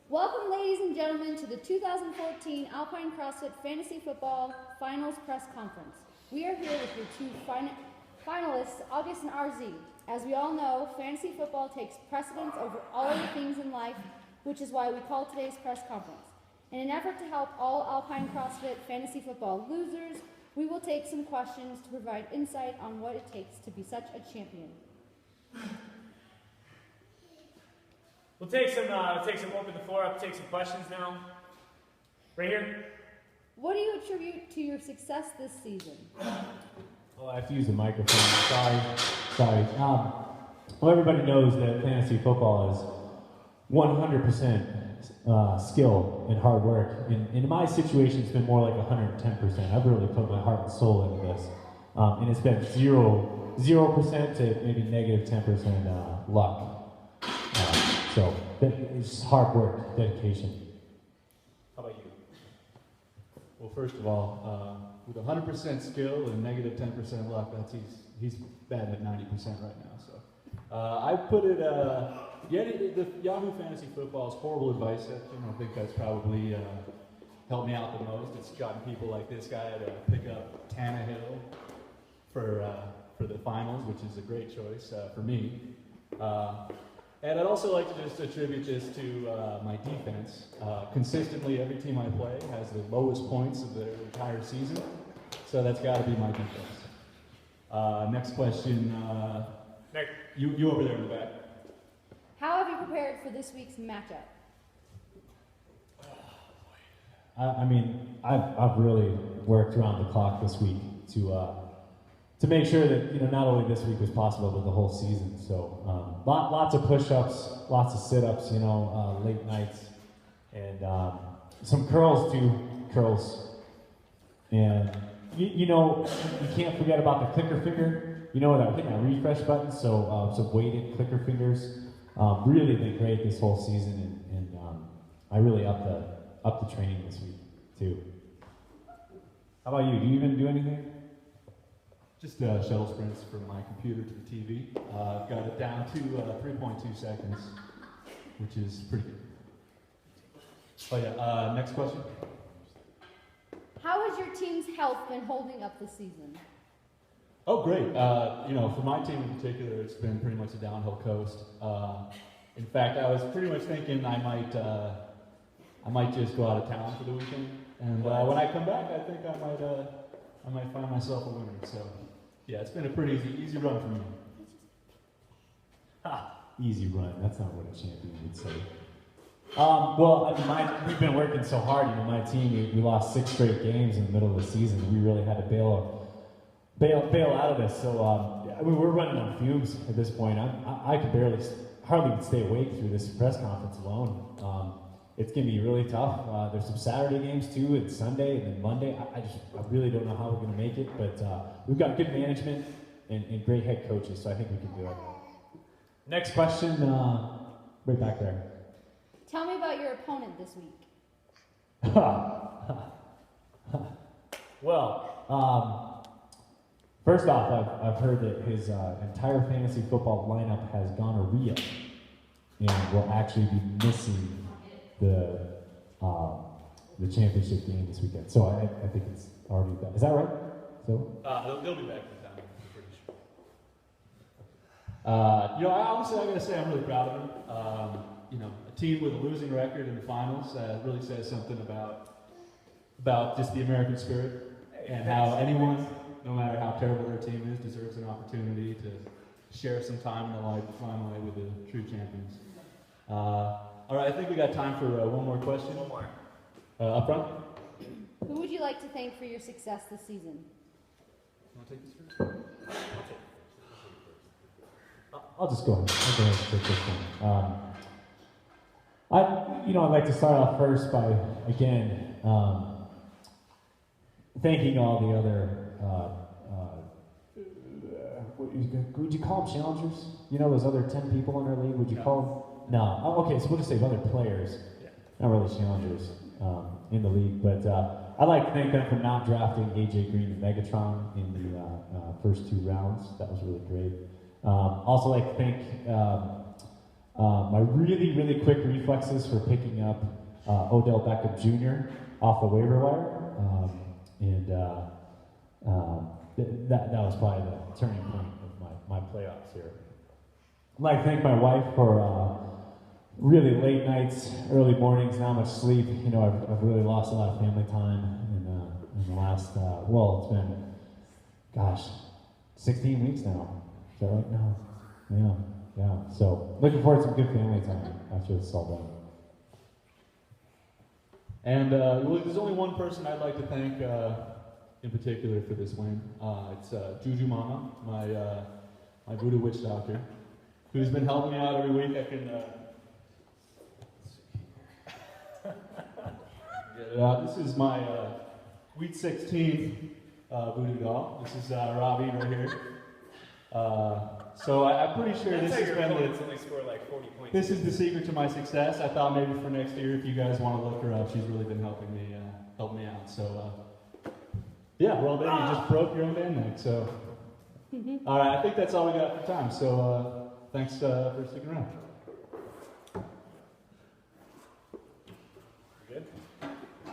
Welcome, ladies and gentlemen, to the 2014 Alpine CrossFit Fantasy Football Finals Press Conference. We are here with your two finalists, August and RZ. As we all know, fantasy football takes precedence over all other things in life, which is why we call today's press conference. In an effort to help all Alpine CrossFit fantasy football losers, we will take some questions to provide insight on what it takes to be such a champion. We'll open the floor up, take some questions now. Right here. What do you attribute to your success this season? Oh, I have to use the microphone. Sorry. Well, everybody knows that fantasy football is 100% skill and hard work. In my situation, it's been more like 110%. I've really put my heart and soul into this. And it's been 0% to maybe negative 10% luck. So it's just hard work, dedication. How about you? Well, first of all, with 100% skill and negative 10% luck, he's batting at 90% right now. So I put it. The Yahoo Fantasy Football's horrible advice section. I think that's probably helped me out the most. It's gotten people like this guy to pick up Tannehill for the finals, which is a great choice for me. And I'd also like to just attribute this to my defense. Consistently, every team I play has the lowest points of their entire season, so that's got to be my defense. Next question. Nick. You over there in the back. How have you prepared for this week's matchup? I've really worked around the clock this week to make sure that not only this week was possible, but the whole season. So lots of push-ups, lots of sit-ups, late nights, and some curls too, And you can't forget about the clicker finger. That refresh button. So weighted clicker fingers really been great this whole season, and I really upped the training this week too. How about you? Do you even do anything? Just shuttle sprints from my computer to the TV. I've got it down to 3.2 seconds, which is pretty good. Oh yeah, next question. How has your team's health been holding up this season? Oh, great. For my team in particular, it's been pretty much a downhill coast. In fact, I was pretty much thinking I might just go out of town for the weekend, and when I come back, I think I might find myself a winner. So, yeah, it's been a pretty easy run for me. Easy run. That's not what a champion would say. We've been working so hard. My team, we lost 6 straight games in the middle of the season. We really had to bail out of this. So, we're running on fumes at this point. I could hardly even stay awake through this press conference alone. It's going to be really tough. There's some Saturday games too, and Sunday, and then Monday. I really don't know how we're going to make it, but we've got good management and great head coaches, so I think we can do it. Next question, right back there. Tell me about your opponent this week. Well, first off, I've heard that his entire fantasy football lineup has gonorrhea and will actually be missing the championship game this weekend. So I think it's already back. Is that right? So they'll be back in time, I'm pretty sure. Honestly, I gotta say I'm really proud of him. A team with a losing record in the finals really says something about just the American spirit and how anyone, no matter how terrible their team is, deserves an opportunity to share some time in the final way with the true champions. All right, I think we got time for one more question. One more. Up front. Who would you like to thank for your success this season? You want to take this first? I'll just go ahead. I'll go ahead and take this one. I'd like to start off first by, again, thanking all the other, would you call them challengers? Those other 10 people in our league, would you call them? No. Oh, okay, so we'll just say other players, not really challengers in the league. But I'd like to thank them for not drafting AJ Green and Megatron in the first 2 rounds. That was really great. Also like to thank My really, really quick reflexes for picking up Odell Beckham Jr. off the waiver wire. That was probably the turning point of my playoffs here. I'd like to thank my wife for really late nights, early mornings, not much sleep. You know, I've really lost a lot of family time in the last, it's been, gosh, 16 weeks now. Is that right? No. Yeah. So looking forward to some good family time after it's all done. And there's only one person I'd like to thank in particular for this win. It's Juju Mama, my voodoo witch doctor, who's been helping me out every week. I can get it out. This is my Sweet 16 voodoo doll. This is Robbie right here. So I'm pretty sure this has been only scored like 40 points. This is the secret to my success. I thought maybe for next year, if you guys want to look her up, she's really been helping me out. So yeah, well then you just broke your own damn neck. So all right, I think that's all we got for time. So thanks for sticking around.